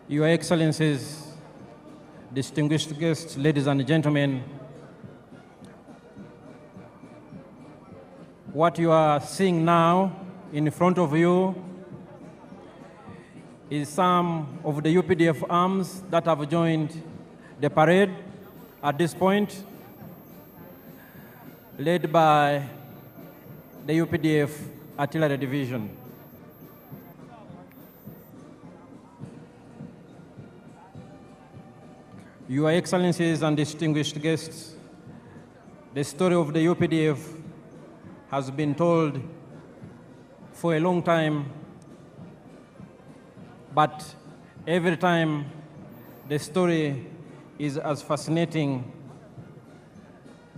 Your Excellencies, distinguished guests, ladies and gentlemen, what you are seeing now in front of you is some of the UPDF arms that have joined the parade at this point, led by the UPDF Artillery Division. Your Excellencies and distinguished guests, the story of the UPDF has been told for a long time, but every time the story is as fascinating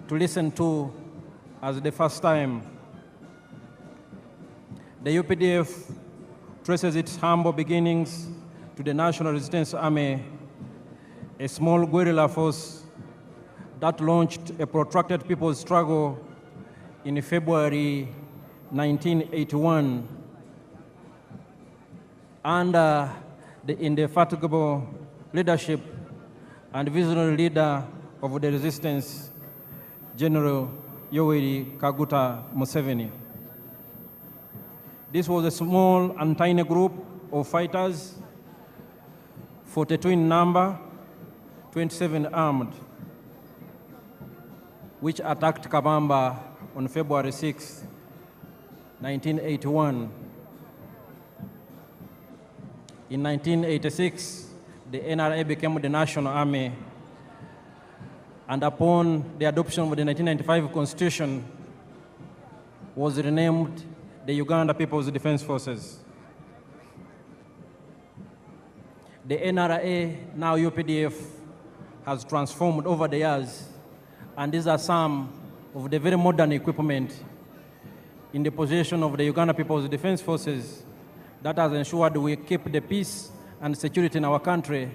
to listen to as the first time. The UPDF traces its humble beginnings to the National Resistance Army, a small guerrilla force that launched a protracted people's struggle in February 1981 under the indefatigable leadership and visionary leader of the resistance, General Yoweri Kaguta Museveni. This was a small and tiny group of fighters, 42 in number, 27 armed, which attacked Kabamba on February 6, 1981. In 1986, the NRA became the National Army, and upon the adoption of the 1995 Constitution, was renamed the Uganda People's Defense Forces. The NRA, now UPDF, has transformed over the years, and these are some of the very modern equipment in the possession of the Uganda People's Defense Forces that has ensured we keep the peace and security in our country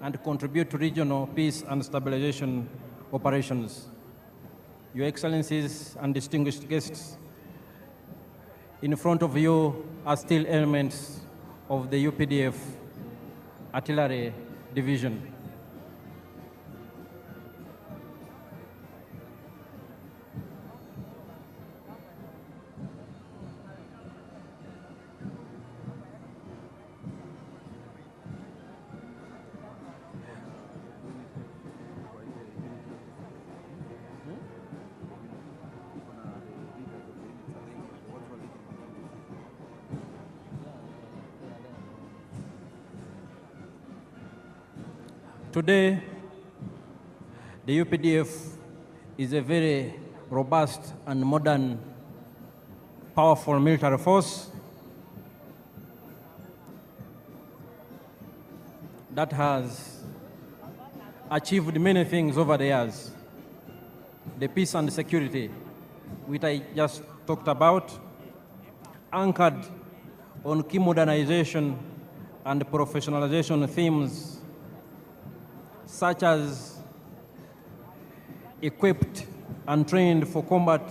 and contribute to regional peace and stabilization operations. Your Excellencies and distinguished guests, in front of you are still elements of the UPDF Artillery Division. Today, the UPDF is a very robust and modern, powerful military force that has achieved many things over the years. The peace and security, which I just talked about, anchored on key modernization and professionalization themes such as equipped and trained for combat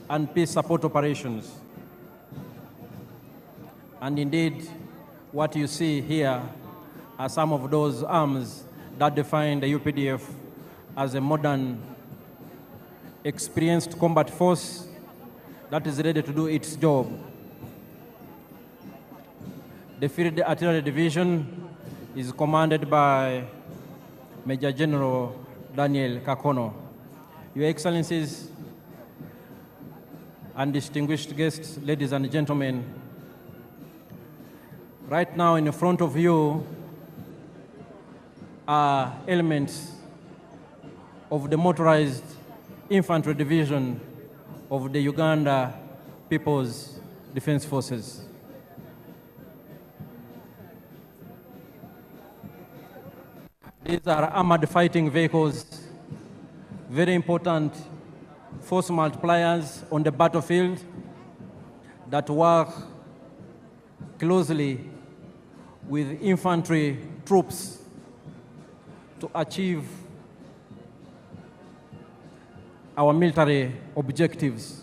and peace support operations. And indeed, what you see here are some of those arms that define the UPDF as a modern, experienced combat force that is ready to do its job. The Field Artillery Division is commanded by Major General Daniel Kakono. Your Excellencies and distinguished guests, ladies and gentlemen, right now in front of you are elements of the motorized infantry division of the Uganda People's Defense Forces. These are armored fighting vehicles, very important force multipliers on the battlefield that work closely with infantry troops to achieve our military objectives.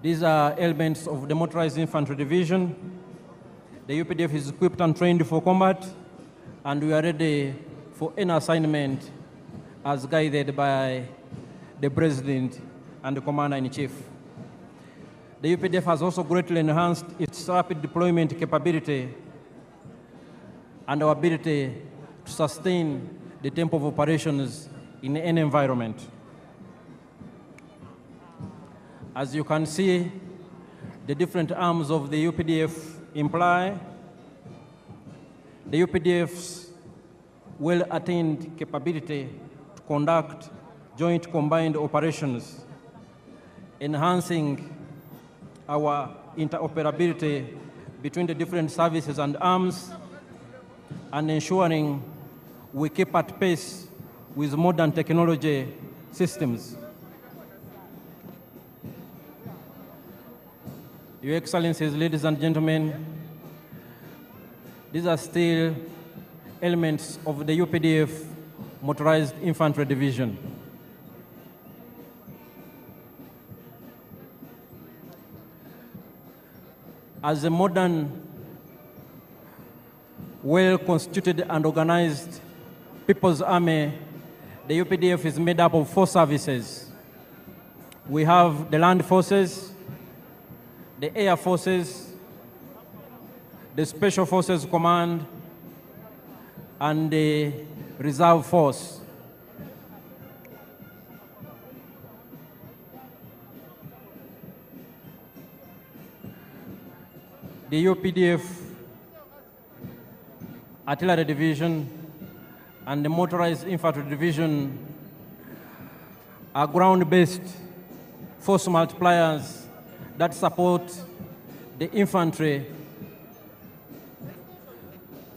These are elements of the Motorized Infantry Division. The UPDF is equipped and trained for combat, and we are ready for any assignment as guided by the President and the Commander-in-Chief. The UPDF has also greatly enhanced its rapid deployment capability and our ability to sustain the tempo of operations in any environment. As you can see, the different arms of the UPDF imply the UPDF's well-attained capability to conduct joint combined operations, enhancing our interoperability between the different services and arms, and ensuring we keep at pace with modern technology systems. Your Excellencies, ladies and gentlemen, these are still elements of the UPDF Motorized Infantry Division. As a modern, well-constituted and organized People's Army, the UPDF is made up of 4 services. We have the Land Forces, the Air Forces, the Special Forces Command, and the Reserve Force. The UPDF Artillery Division and the Motorized Infantry Division are ground-based force multipliers that support the infantry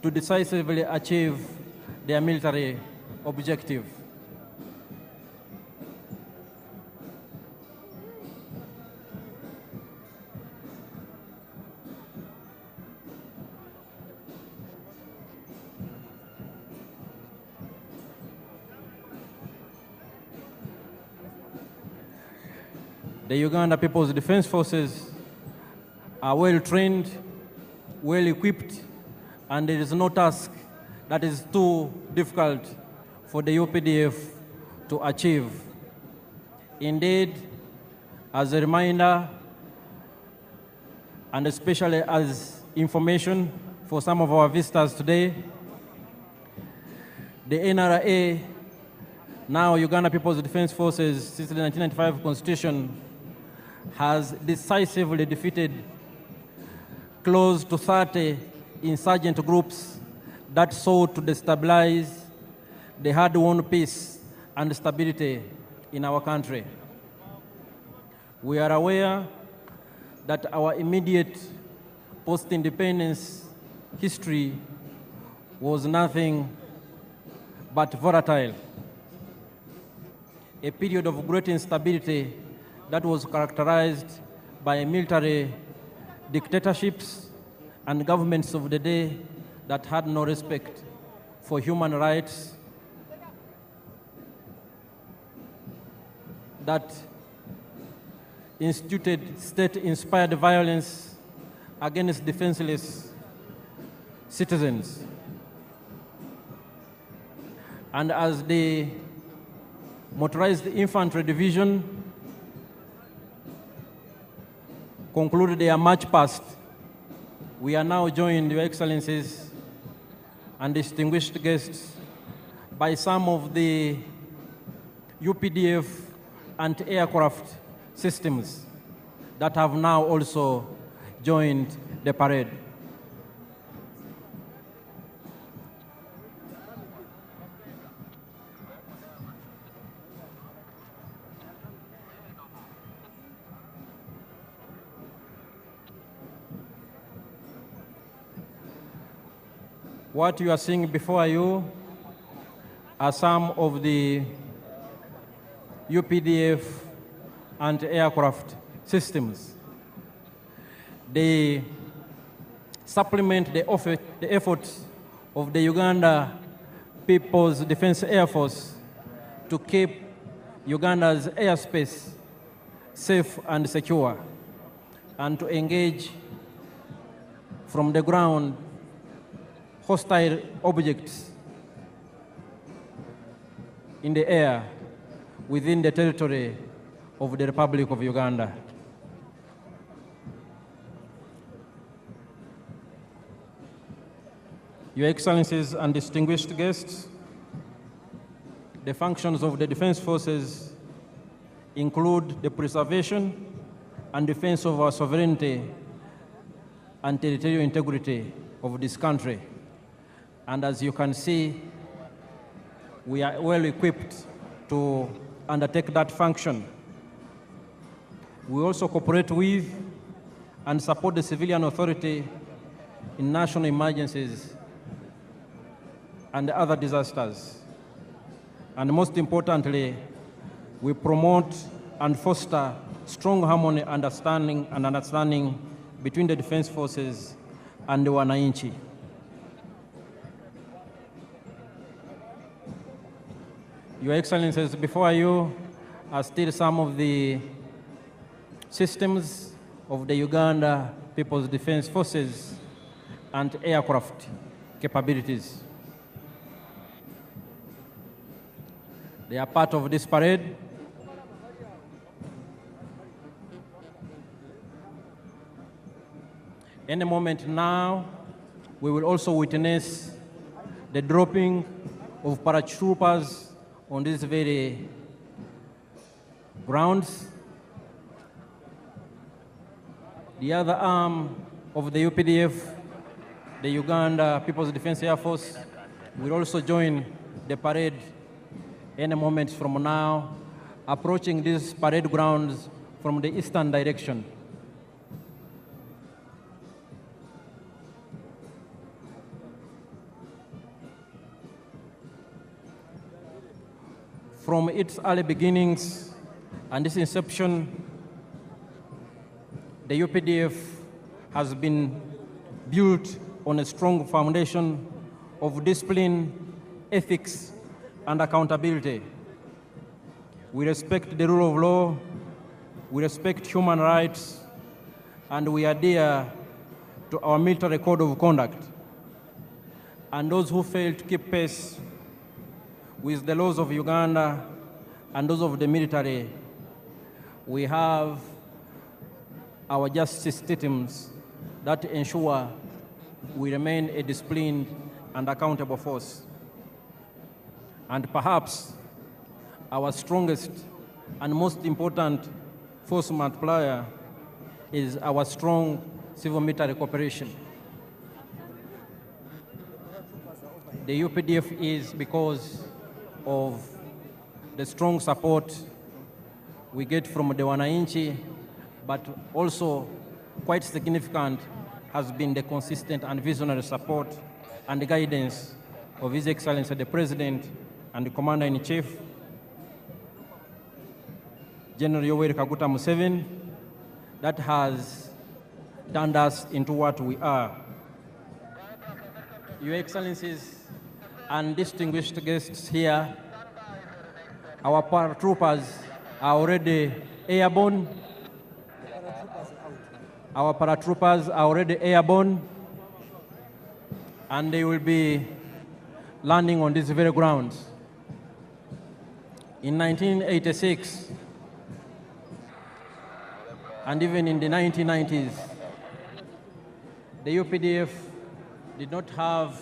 to decisively achieve their military objective. The Uganda People's Defense Forces are well-trained, well-equipped, and there is no task that is too difficult for the UPDF to achieve. Indeed, as a reminder, and especially as information for some of our visitors today, the NRA, now Uganda People's Defense Forces, since the 1995 Constitution, has decisively defeated close to 30 insurgent groups that sought to destabilize the hard-won peace and stability in our country. We are aware that our immediate post-independence history was nothing but volatile, a period of great instability that was characterized by military dictatorships and governments of the day that had no respect for human rights, that instituted state-inspired violence against defenseless citizens. And as the Motorized Infantry Division concluded their march past, we are now joined, Your Excellencies and distinguished guests, by some of the UPDF anti-aircraft systems that have now also joined the parade. What you are seeing before you are some of the UPDF anti-aircraft systems. They supplement the efforts of the Uganda People's Defense Air Force to keep Uganda's airspace safe and secure. and to engage from the ground hostile objects in the air within the territory of the Republic of Uganda. Your Excellencies and distinguished guests, the functions of the Defense Forces include the preservation and defense of our sovereignty and territorial integrity of this country. And as you can see, we are well equipped to undertake that function. We also cooperate with and support the civilian authority in national emergencies and other disasters. And most importantly, we promote and foster strong harmony, understanding between the Defense Forces and the Wananchi. Your Excellencies, before you are still some of the systems of the Uganda People's Defense Forces and aircraft capabilities. They are part of this parade. Any moment now, we will also witness the dropping of paratroopers on these very grounds. The other arm of the UPDF, the Uganda People's Defense Air Force, will also join the parade any moment from now, approaching these parade grounds from the eastern direction. From its early beginnings and its inception, the UPDF has been built on a strong foundation of discipline, ethics, and accountability. We respect the rule of law, we respect human rights, and we adhere to our military code of conduct. And those who fail to keep pace with the laws of Uganda and those of the military, we have our justice systems that ensure we remain a disciplined and accountable force. And perhaps our strongest and most important force multiplier is our strong civil-military cooperation. The UPDF is because of the strong support we get from the Wananchi, but also quite significant has been the consistent and visionary support and the guidance of His Excellency the President and the Commander-in-Chief, General Yerekanye Museveni, that has turned us into what we are. Your Excellencies and distinguished guests here, our paratroopers are already airborne. Our paratroopers are already airborne, and they will be landing on these very grounds. In 1986, and even in the 1990s, the UPDF did not have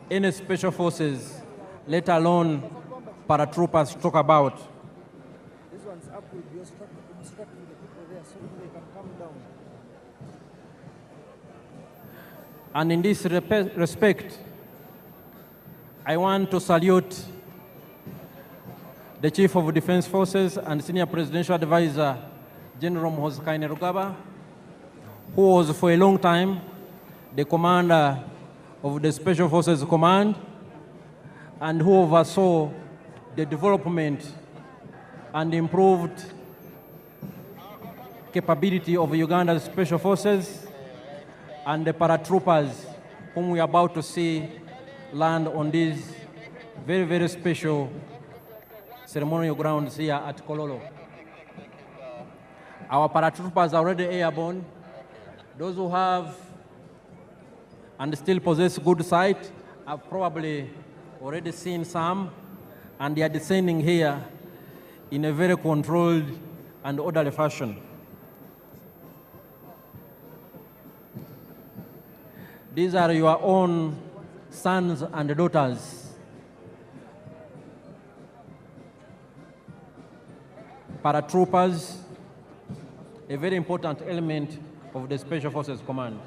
any special forces, let alone paratroopers to talk about. This one's up will be instructing the people there so they can come down. And in this respect, I want to salute the Chief of Defense Forces and Senior Presidential Advisor, General Museveni, who was for a long time the commander of the Special Forces Command and who oversaw the development and improved capability of Uganda's Special Forces and the paratroopers whom we are about to see land on these very, very special ceremonial grounds here at Kololo. Our paratroopers are already airborne. Those who have and still possess good sight have probably already seen some, and they are descending here in a very controlled and orderly fashion. These are your own sons and daughters. Paratroopers, a very important element of the Special Forces Command.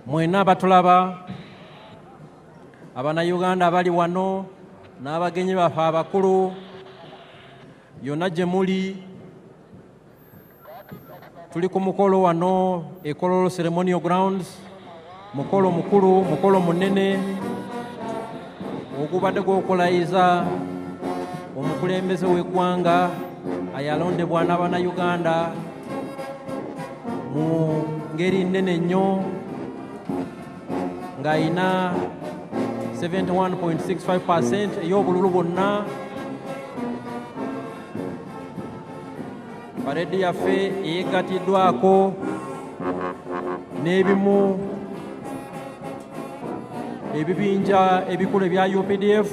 Mwena batulaba Abannayuganda abali wano n'abagenyi baffe abakulu yonna gye muli, tuli ku mukolo wano e Kololo Ceremonial Grounds, mukolo mukulu, mukolo munene ogubadde gw'okulayiza omukulembeze w'eggwanga ayalondebwa n'Abannayuganda mu ngeri nnene nnyo ng'ayina 71.65% ey'obululu bwonna. Paredi yaffe eyeggatiddwako n'ebimu ebibinja ebikulu ebya UPDF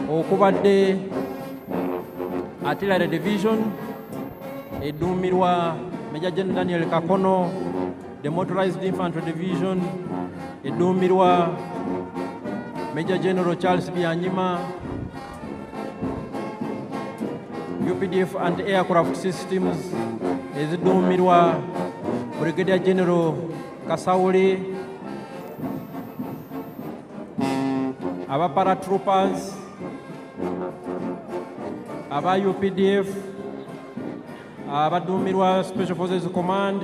okubadde Artillery Division edduumirwa Major General Daniel Kakono, the Motorized Infantry Division edduumirwa Major General Charles Byanyima, UPDF anti-aircraft systems ezidduumirwa Brigadier General Kasaule, aba paratroopers, aba UPDF abadduumirwa Special Forces Command,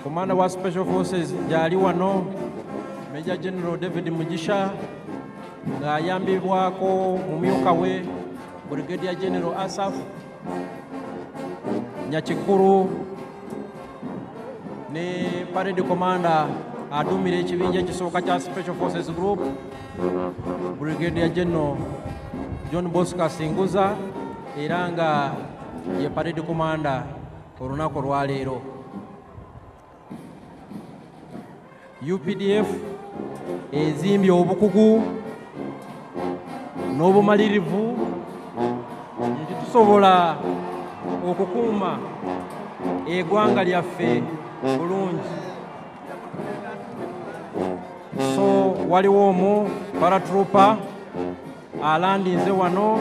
Commander wa Special Forces gyali wano Major General David Mugisha ng'ayambibwako mumyuka we Brigadier General Asaf Nyakikuru ne Parade Commander aduumira ekibinja ekisooka kya Special Forces Group Brigadier General John Bosco Singuza era nga ye Parade Commander olunaku olwaleero. UPDF ezimbye obukugu n'obumalirivu nti tusobola okukuuma eggwanga lyaffe bulungi. So waliwo omu paratrooper alandinze wano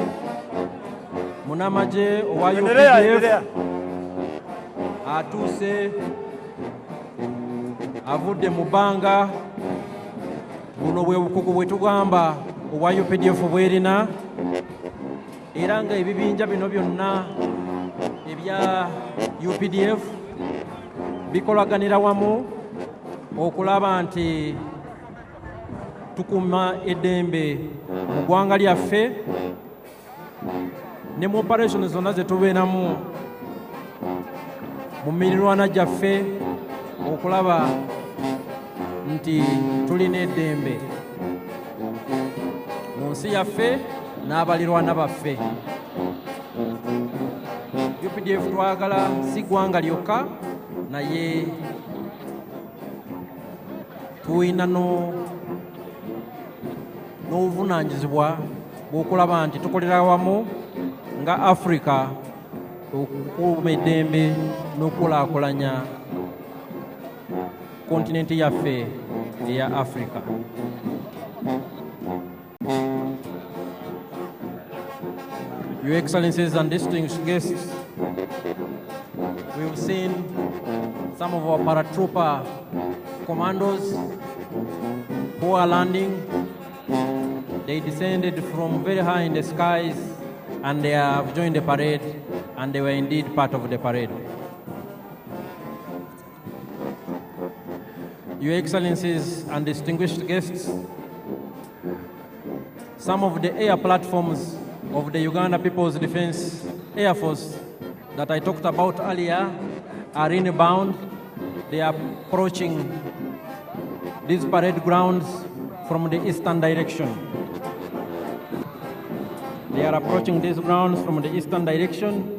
munamagye owa UPDF atuuse avudde mu bbanga. Buno bwe bukugu bwe tugamba obwa UPDF bwerina, era nga ebibinja bino byonna ebya UPDF bikolaganira wamu okulaba nti tukuuma eddembe mu ggwanga lyaffe ne mu operation zonna ze tubeeramu mu mirirwana gyaffe okulaba nti tulina eddembe mu nsi yaffe n'abalirwana baffe. UPDF twagala si ggwanga lyokka, naye tulina n'obuvunaanyizibwa bw'okulaba nti tukolera wamu nga Africa okukuuma eddembe n'okulaakulanya kontinenti yaffe eya Africa. Your Excellencies and distinguished guests, we've seen some of our paratrooper commandos who are landing. They descended from very high in the skies and they have joined the parade, and they were indeed part of the parade. Your Excellencies and distinguished guests, some of the air platforms of the Uganda People's Defense Air Force that I talked about earlier are inbound. They are approaching these parade grounds from the eastern direction. They are approaching these grounds from the eastern direction.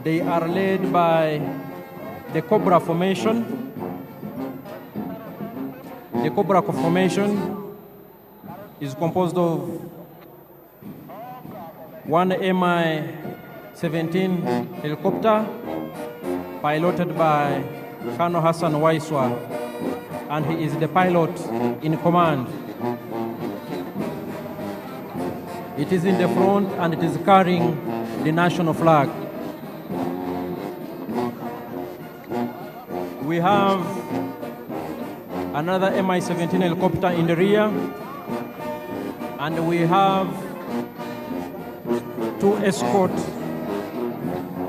They are led by the Cobra Formation. The Cobra Formation is composed of one Mi-17 helicopter piloted by Colonel Hassan Waiswa, and he is the pilot in command. It is in the front and it is carrying the national flag. We have another Mi-17 helicopter in the rear, and we have two escort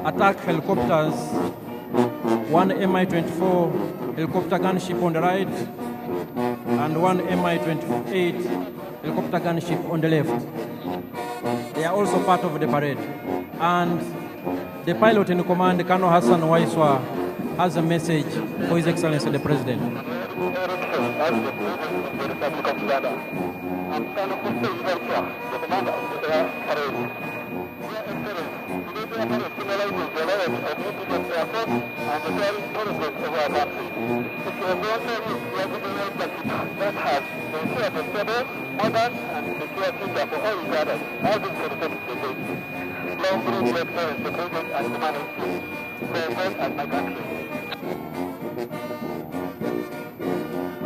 attack helicopters, one Mi-24 helicopter gunship on the right and one Mi-28 helicopter gunship on the left. They are also part of the parade. And the pilot in command, Colonel Hassan Waiswa, has a message for His Excellency the President.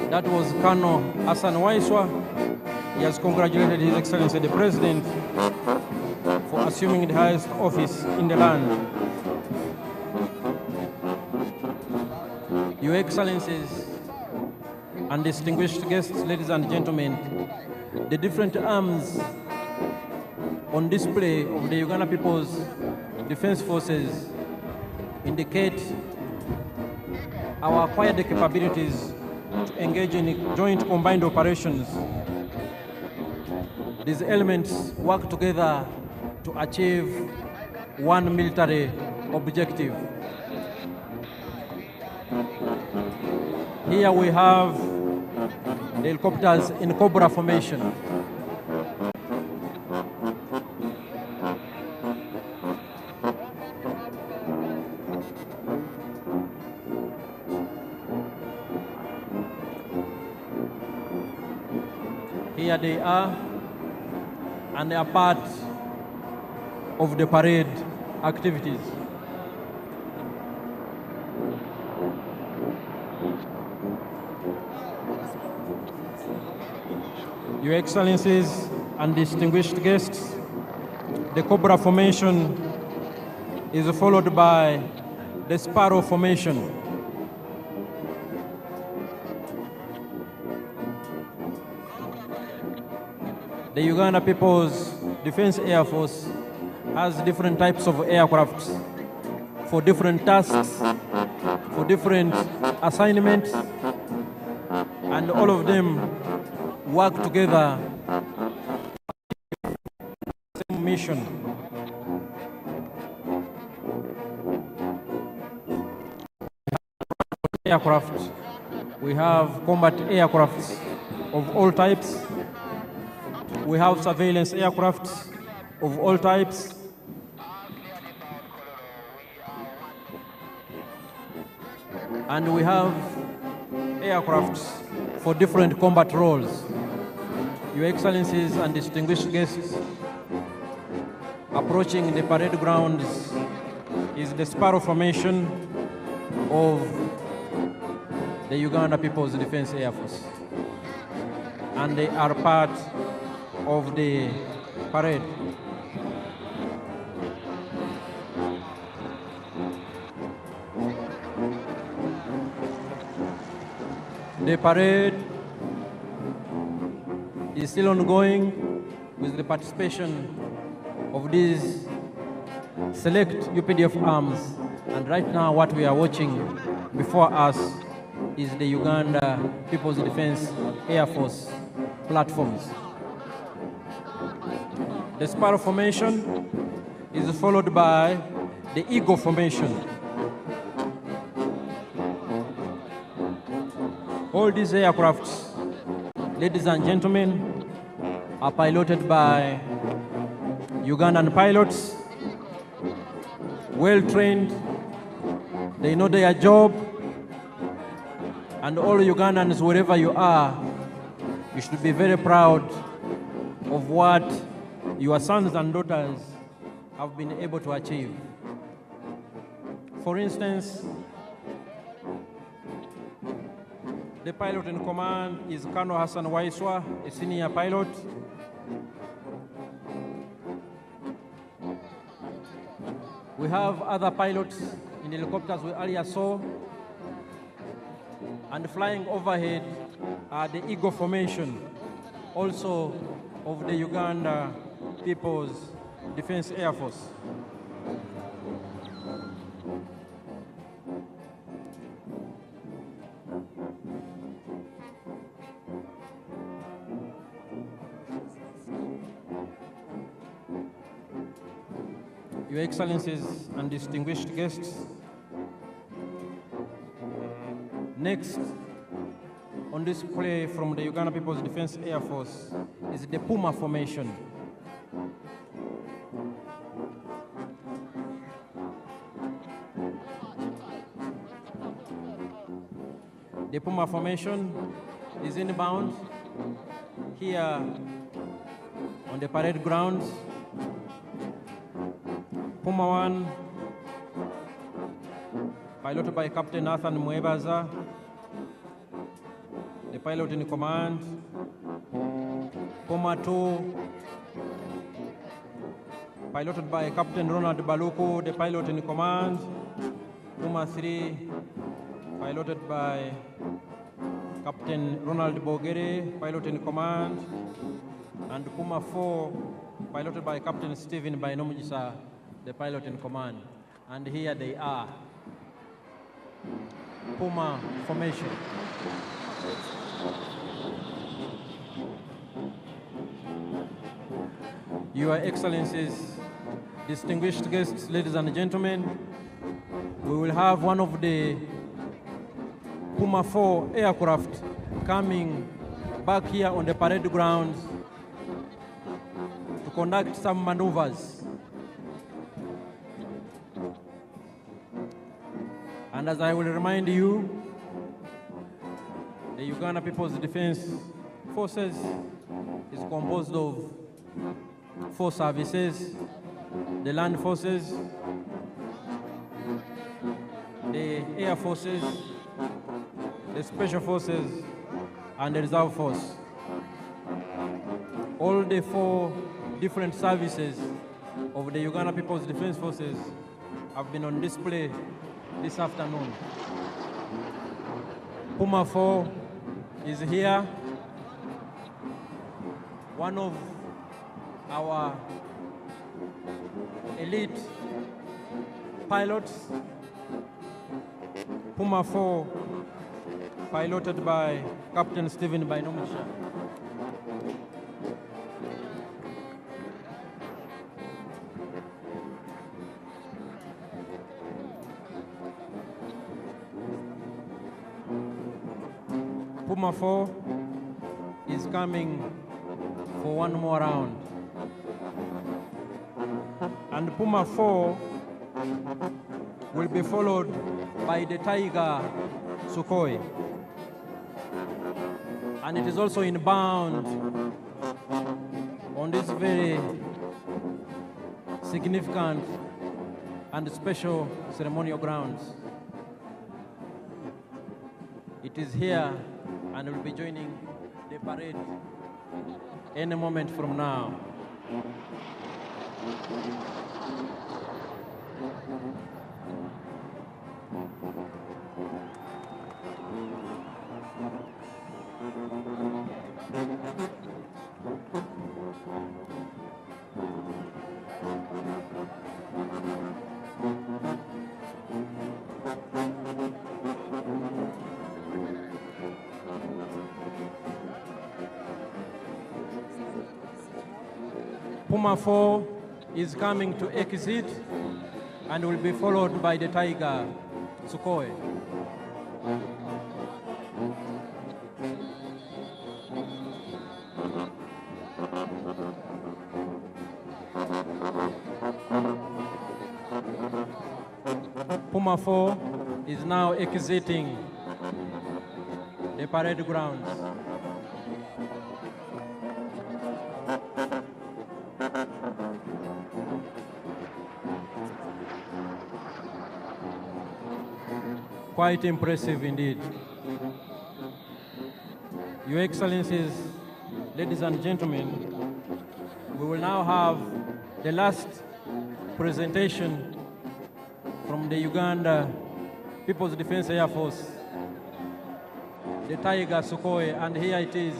That was Colonel Hassan Waiswa. He has congratulated His Excellency the President for assuming the highest office in the land. Your Excellencies and distinguished guests, ladies and gentlemen, the different arms on display of the Uganda People's Defense Forces indicate our acquired capabilities to engage in joint combined operations. These elements work together to achieve one military objective. Here we have the helicopters in Cobra formation. Here they are, and they are part of the parade activities. Your Excellencies and distinguished guests, the Cobra formation is followed by the Sparrow formation. The Uganda People's Defense Air Force has different types of aircraft for different tasks, for different assignments, and all of them work together for the same mission. Aircraft. We have combat aircraft of all types. We have surveillance aircraft of all types. And we have aircraft for different combat roles. Your Excellencies and distinguished guests, approaching the parade grounds is the Sparrow formation of the Uganda People's Defense Air Force. And they are part of the parade. The parade is still ongoing with the participation of these select UPDF arms, and right now what we are watching before us is the Uganda People's Defense Air Force platforms. The spiral formation is followed by the eagle formation. All these aircrafts, ladies and gentlemen, are piloted by Ugandan pilots, well trained, they know their job, and all Ugandans, wherever you are, you should be very proud of what your sons and daughters have been able to achieve. For instance, the pilot in command is Colonel Hassan Waiswa, a senior pilot. We have other pilots in helicopters we earlier saw, and flying overhead are the Eagle Formation, also of the Uganda People's Defense Air Force. Your Excellencies and distinguished guests, next on display from the Uganda People's Defense Air Force is the Puma Formation. The Puma Formation is inbound here on the parade grounds. Puma 1, piloted by Captain Nathan Mwebaza, the pilot in command. Puma 2, piloted by Captain Ronald Baluku, the pilot in command. Puma 3, piloted by Captain Ronald Bogere, pilot in command. And Puma 4, piloted by Captain Stephen Bainomujisa, the pilot in command. And here they are. Puma Formation. Your Excellencies, distinguished guests, ladies and gentlemen, we will have one of the Puma 4 aircraft coming back here on the parade grounds to conduct some maneuvers. And as I will remind you, the Uganda People's Defense Forces is composed of 4 services: the Land Forces, the Air Forces, the Special Forces, and the Reserve Force. All the 4 different services of the Uganda People's Defense Forces have been on display this afternoon. Puma 4 is here, one of our elite pilots. Puma 4, piloted by Captain Stephen Bainomujisa. Puma 4 is coming for one more round. And Puma 4 will be followed by the Tiger Sukhoi. And it is also inbound on this very significant and special ceremonial grounds. It is here and will be joining the parade any moment from now. Puma 4 is coming to exit and will be followed by the Tiger Sukhoi. Puma 4 is now exiting the parade grounds. Quite impressive indeed. Your Excellencies, ladies and gentlemen, we will now have the last presentation from the Uganda People's Defense Air Force, the Tiger Sukhoi, and here it is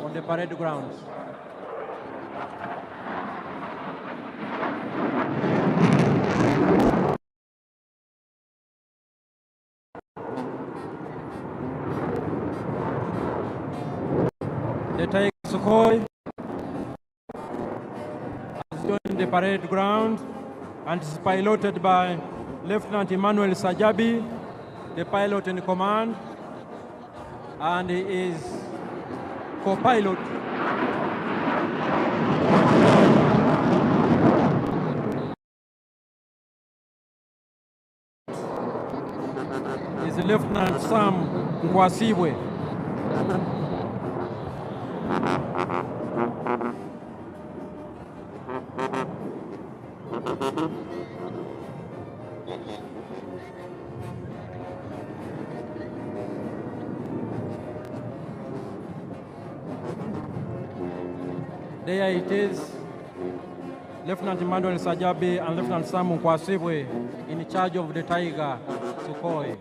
on the parade grounds. The Tiger Sukhoi has joined the parade ground and is piloted by Lieutenant Emmanuel Sajabi, the pilot in command, and he is co-pilot is Lieutenant Sam Nkwasibwe. There it is, Lieutenant Emmanuel Sajabi and Lieutenant Sam Nkwasibwe in charge of the Tiger Sukhoi.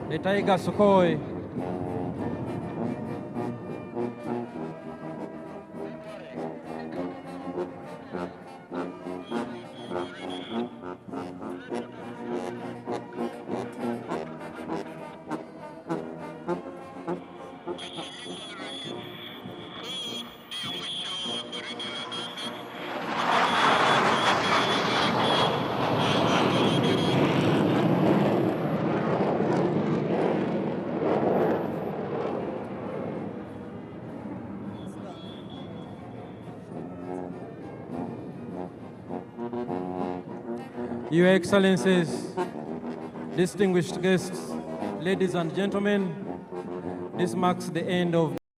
The Tiger Sukhoi Your Excellencies, distinguished guests, ladies and gentlemen, this marks the end of